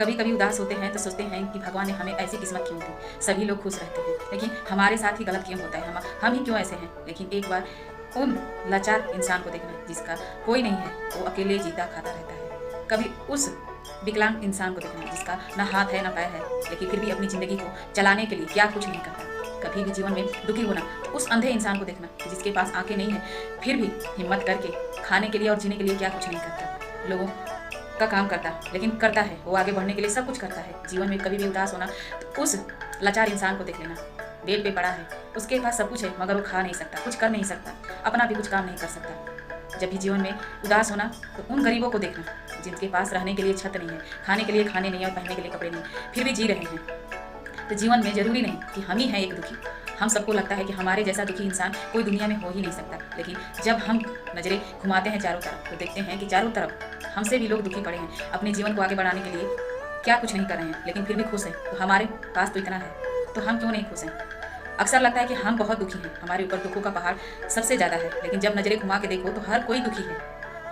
कभी कभी उदास होते हैं तो सोचते हैं कि भगवान ने हमें ऐसी किस्मत क्यों दी। सभी लोग खुश रहते हैं लेकिन हमारे साथ ही गलत क्यों होता है, हम ही क्यों ऐसे हैं। लेकिन एक बार उन लाचार इंसान को देखना जिसका कोई नहीं है, वो अकेले जीता खाता रहता है। कभी उस विकलांग इंसान को देखना जिसका ना हाथ है ना पैर है, लेकिन फिर भी अपनी ज़िंदगी को चलाने के लिए क्या कुछ नहीं करता। कभी भी जीवन में दुखी होना तो उस अंधे इंसान को देखना जिसके पास आंखें नहीं है, फिर भी हिम्मत करके खाने के लिए और जीने के लिए क्या कुछ नहीं करता। लोगों का काम करता लेकिन करता है, वो आगे बढ़ने के लिए सब कुछ करता है। जीवन में कभी भी उदास होना तो उस लाचार इंसान को देख लेना। बेड पे पड़ा है, उसके पास सब कुछ है मगर वो खा नहीं सकता, कुछ कर नहीं सकता, अपना भी कुछ काम नहीं कर सकता। जब भी जीवन में उदास होना तो उन गरीबों को देखना जिनके पास रहने के लिए छत नहीं है, खाने के लिए खाने नहीं है और पहनने के लिए कपड़े नहीं, फिर भी जी रहे हैं। तो जीवन में जरूरी नहीं कि हम ही हैं एक दुखी। हम सबको लगता है कि हमारे जैसा दुखी इंसान कोई दुनिया में हो ही नहीं सकता। लेकिन जब हम नज़रें घुमाते हैं चारों तरफ तो देखते हैं कि चारों तरफ हमसे भी लोग दुखी पड़े हैं, अपने जीवन को आगे बढ़ाने के लिए क्या कुछ नहीं कर रहे हैं लेकिन फिर भी खुश हैं। तो हमारे पास तो इतना है, तो हम क्यों नहीं खुश हैं। अक्सर लगता है कि हम बहुत दुखी हैं, हमारे ऊपर दुखों का पहाड़ सबसे ज़्यादा है। लेकिन जब नज़रें घुमा के देखो तो हर कोई दुखी है।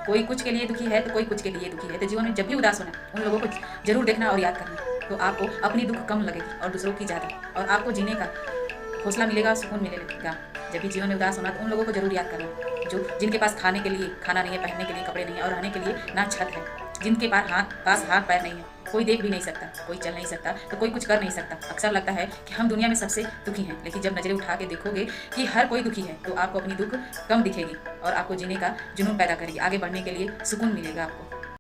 कोई कुछ के लिए दुखी है तो कोई कुछ के लिए दुखी है। तो जीवन में जब भी उदास होना उन लोगों को जरूर देखना और याद करना, तो आपको अपनी दुख कम लगेगी और दूसरों की ज़्यादा, और आपको जीने का हौसला मिलेगा, सुकून मिलेगा। जब भी जीवन में उदास होना तो उन लोगों को जरूर याद करना जिनके पास खाने के लिए खाना नहीं है, पहनने के लिए कपड़े नहीं है और रहने के लिए ना छत है, जिनके पास हाथ पैर नहीं है, कोई देख भी नहीं सकता, कोई चल नहीं सकता, तो कोई कुछ कर नहीं सकता। अक्सर लगता है कि हम दुनिया में सबसे दुखी हैं, लेकिन जब नज़रें उठा के देखोगे कि हर कोई दुखी है तो आपको अपनी दुख कम दिखेगी और आपको जीने का जुनून पैदा करेगी, आगे बढ़ने के लिए सुकून मिलेगा आपको।